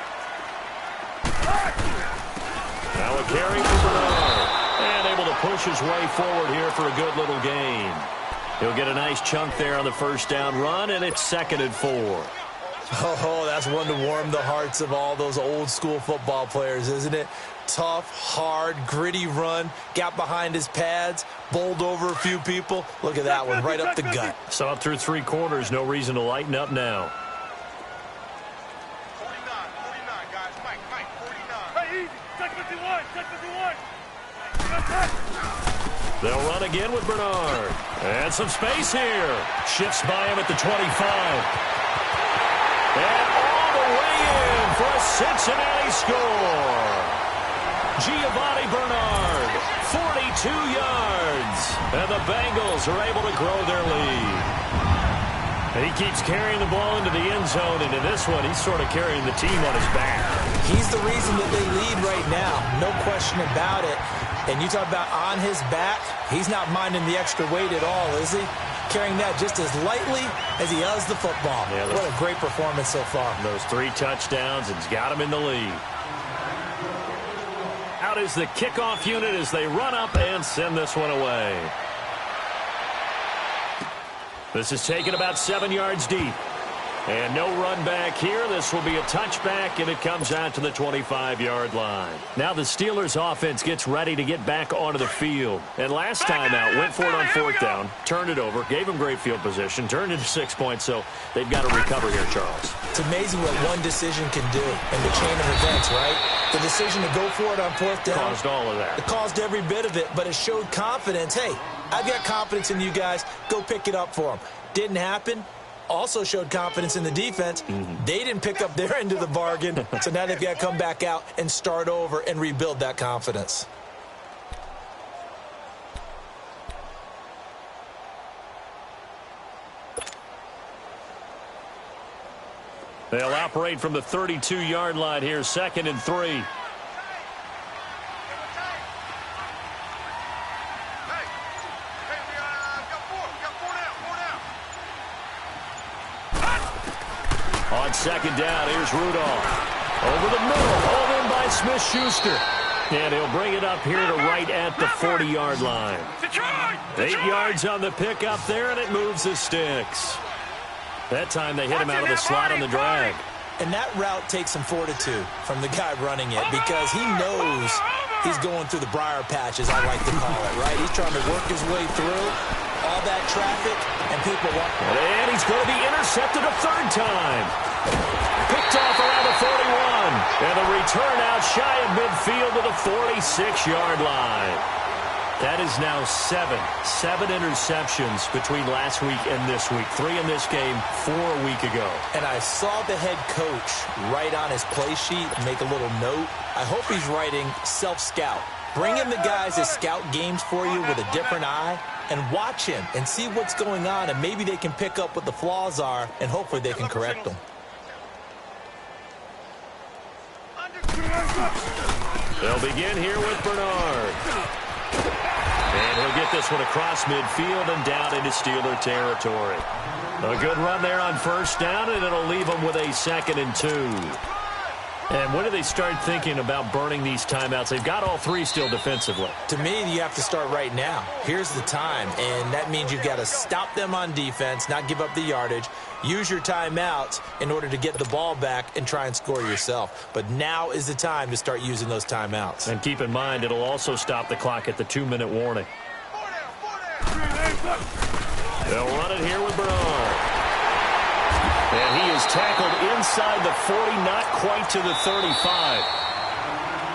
Now a carry for Bernard. And able to push his way forward here for a good little gain. He'll get a nice chunk there on the first down run, and it's 2nd and 4. Oh, that's one to warm the hearts of all those old-school football players, isn't it? Tough, hard, gritty run, got behind his pads, bowled over a few people. Look at that one, right up the gut. Saw it through 3 quarters, no reason to lighten up now. 49, guys. Mike, 49. Hey, easy. Check 51, check 51. They'll run again with Bernard. And some space here. Shifts by him at the 25. And all the way in for a Cincinnati score. Giovanni Bernard, 42 yards. And the Bengals are able to grow their lead. He keeps carrying the ball into the end zone, and in this one, he's sort of carrying the team on his back. He's the reason that they lead right now, no question about it. And you talk about on his back, he's not minding the extra weight at all, is he? Carrying that just as lightly as he does the football. Yeah, what a great performance so far. Those 3 touchdowns, and he's got him in the lead. Out is the kickoff unit as they run up and send this one away. This is taken about 7 yards deep. And no run back here. This will be a touchback, and it comes out to the 25-yard line. Now the Steelers' offense gets ready to get back onto the field. And last time out, went for it on fourth down, turned it over, gave them great field position, turned into 6 points, so they've got to recover here, Charles. It's amazing what one decision can do in the chain of events, right? The decision to go for it on fourth down. Caused all of that. It caused every bit of it, but it showed confidence. Hey, I've got confidence in you guys. Go pick it up for them. Didn't happen. Also showed confidence in the defense. They didn't pick up their end of the bargain, so now they've got to come back out and start over and rebuild that confidence. They'll operate from the 32-yard line here, 2nd and 3. On 2nd down, here's Rudolph. Over the middle, hauled in by Smith-Schuster. And he'll bring it up here to right at the 40-yard line. 8 yards on the pickup there, and it moves the sticks. That time they hit him out of the slot on the drag. And that route takes some fortitude from the guy running it because he knows he's going through the briar patch, as I like to call it, right? He's trying to work his way through all that traffic, and people want... And he's going to be intercepted a 3rd time. Picked off around the 41. And the return out shy of midfield to the 46-yard line. That is now 7 interceptions between last week and this week. 3 in this game, 4 a week ago. And I saw the head coach write on his play sheet, make a little note. I hope he's writing self-scout. Bring in the guys that scout games for you with a different eye and watch him and see what's going on, and maybe they can pick up what the flaws are, and hopefully they can correct them. They'll begin here with Bernard. And And he'll get this one across midfield and down into Steeler territory. A good run there on first down, and it'll leave them with a 2nd and 2. And when do they start thinking about burning these timeouts? They've got all 3 still defensively. To me, you have to start right now. Here's the time, and that means you've got to stop them on defense, not give up the yardage, use your timeouts in order to get the ball back and try and score yourself. But now is the time to start using those timeouts. And keep in mind, it'll also stop the clock at the 2-minute warning. They'll run it here with Bernard. And he is tackled inside the 40, not quite to the 35.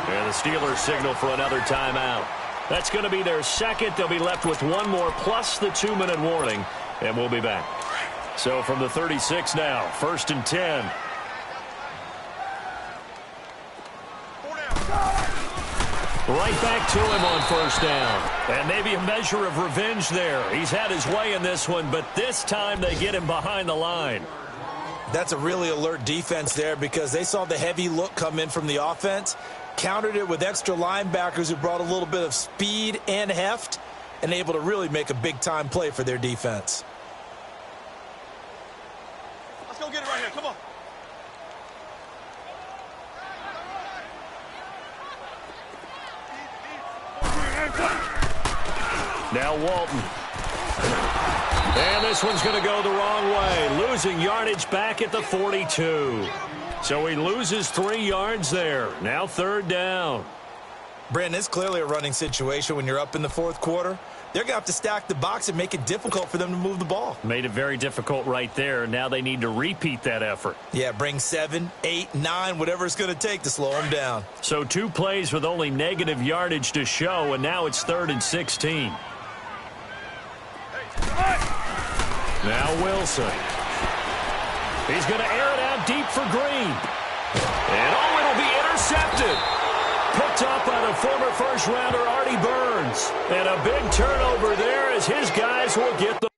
And the Steelers signal for another timeout. That's going to be their 2nd. They'll be left with 1 more plus the 2-minute warning, and we'll be back. So from the 36 now, 1st and 10. Right back to him on first down. And maybe a measure of revenge there. He's had his way in this one, but this time they get him behind the line. That's a really alert defense there because they saw the heavy look come in from the offense, countered it with extra linebackers who brought a little bit of speed and heft, and able to really make a big-time play for their defense. Let's go get it right here. Come on. Now Walton. And this one's going to go the wrong way, losing yardage back at the 42. So he loses 3 yards there. Now 3rd down. Brandon, it's clearly a running situation when you're up in the 4th quarter. They're going to have to stack the box and make it difficult for them to move the ball. Made it very difficult right there. Now they need to repeat that effort. Yeah, bring 7, 8, 9, whatever it's going to take to slow them down. So 2 plays with only negative yardage to show, and now it's 3rd and 16. Now Wilson. He's going to air it out deep for Green. And it'll be intercepted. Picked up by the former first-rounder Artie Burns. And a big turnover there as his guys will get the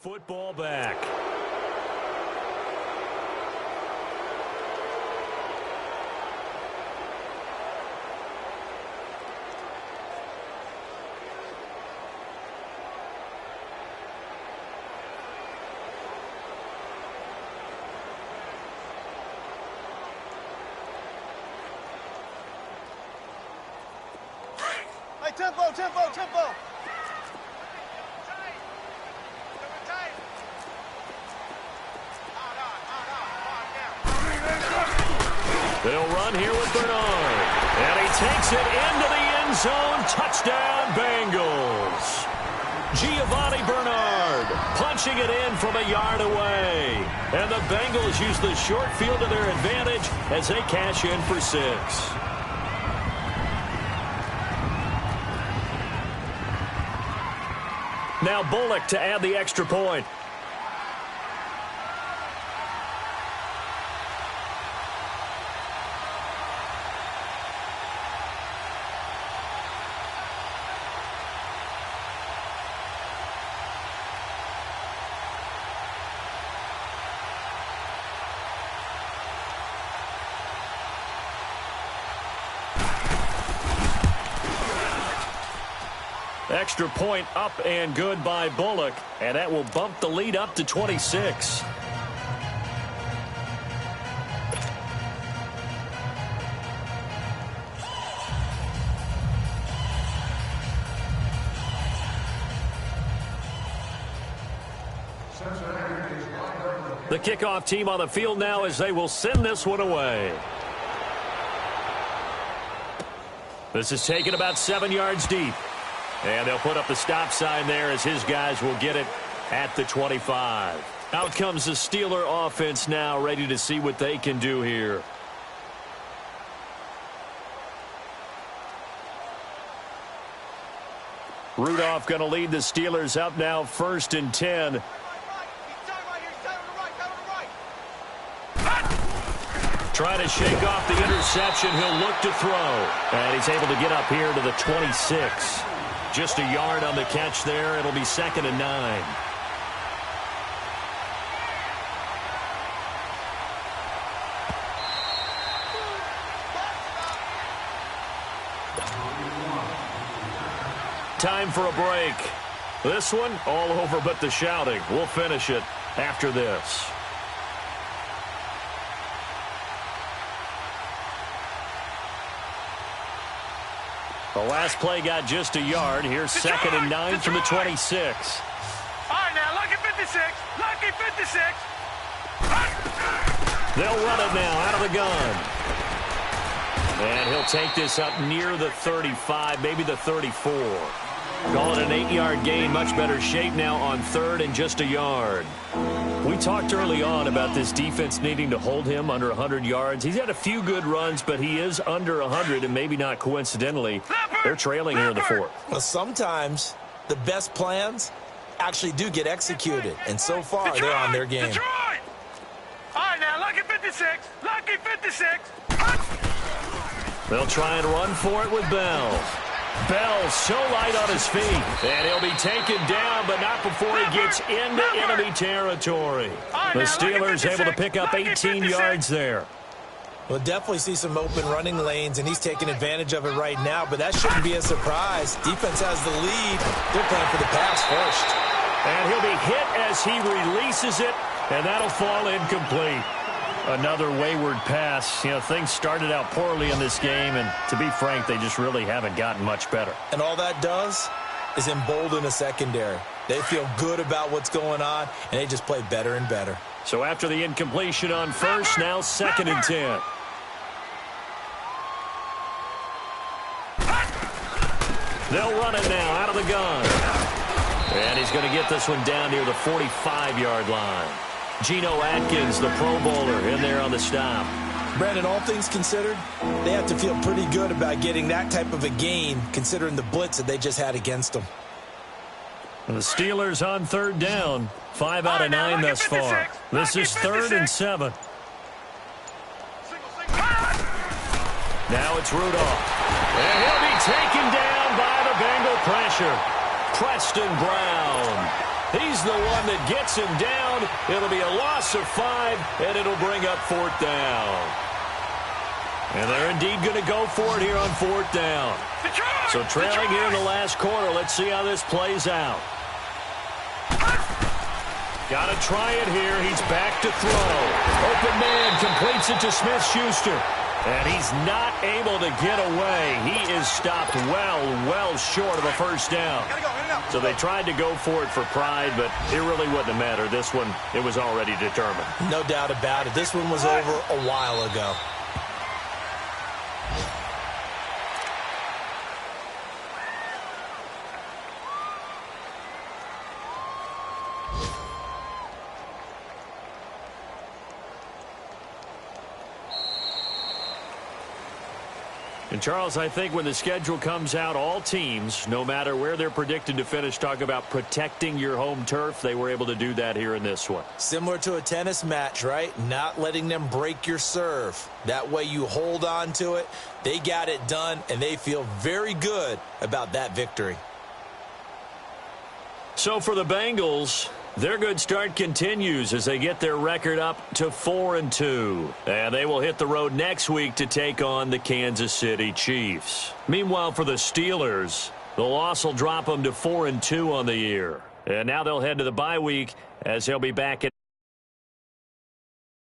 football back. Hey, tempo. They'll run here with Bernard. And he takes it into the end zone. Touchdown, Bengals. Giovanni Bernard punching it in from a yard away. And the Bengals use the short field to their advantage as they cash in for 6. Now Bullock to add the extra point. Extra point up and good by Bullock, and that will bump the lead up to 26. The kickoff team on the field now as they will send this one away. This is taken about 7 yards deep. And they'll put up the stop sign there as his guys will get it at the 25. Out comes the Steeler offense now, ready to see what they can do here. Rudolph going to lead the Steelers up now, 1st and 10. Trying to shake off the interception. He'll look to throw. And he's able to get up here to the 26. Just a yard on the catch there. It'll be 2nd and 9. Time for a break. This one, all over but the shouting. We'll finish it after this. The last play got just a yard. Here's 2nd and 9 from the 26. All right, now, lucky 56. Lucky 56. They'll run it now out of the gun. And he'll take this up near the 35, maybe the 34. Call it an 8-yard gain. Much better shape now on 3rd and just a yard. We talked early on about this defense needing to hold him under 100 yards. He's had a few good runs, but he is under 100, and maybe not coincidentally, they're trailing here in the 4th. Well, sometimes the best plans actually do get executed, and so far they're on their game. Detroit! All right, now, lucky 56. Lucky 56. They'll try and run for it with Bell. Bell so light on his feet, and he'll be taken down, but not before he gets into enemy territory. The Steelers able to pick up 18 yards there. We'll definitely see some open running lanes, and he's taking advantage of it right now, but that shouldn't be a surprise. Defense has the lead. They're playing for the pass first. And he'll be hit as he releases it, and that'll fall incomplete. Another wayward pass. You know, things started out poorly in this game, and to be frank, they just really haven't gotten much better. And all that does is embolden a secondary. They feel good about what's going on, and they just play better and better. So after the incompletion on 1st, now 2nd and 10. They'll run it now out of the gun. And he's going to get this one down near the 45-yard line. Geno Atkins, the Pro Bowler, in there on the stop. Brandon, all things considered, they have to feel pretty good about getting that type of a gain, considering the blitz that they just had against them. The Steelers on 3rd down. 5 out of 9 thus far. This is 3rd and 7. Now it's Rudolph. And he'll be taken down by the Bengal pressure. Preston Brown. He's the one that gets him down. It'll be a loss of 5, and it'll bring up 4th down. And they're indeed going to go for it here on 4th down. So trailing here in the last quarter. Let's see how this plays out. Got to try it here. He's back to throw. Open man completes it to Smith-Schuster. And he's not able to get away. He is stopped well short of a 1st down. So they tried to go for it for pride, but it really wouldn't have mattered. This one, it was already determined. No doubt about it. This one was over a while ago. And, Charles, I think when the schedule comes out, all teams, no matter where they're predicted to finish, talk about protecting your home turf. They were able to do that here in this one. Similar to a tennis match, right? Not letting them break your serve. That way you hold on to it. They got it done, and they feel very good about that victory. So for the Bengals, their good start continues as they get their record up to 4-2. And they will hit the road next week to take on the Kansas City Chiefs. Meanwhile, for the Steelers, the loss will drop them to 4-2 on the year. And now they'll head to the bye week as they'll be back at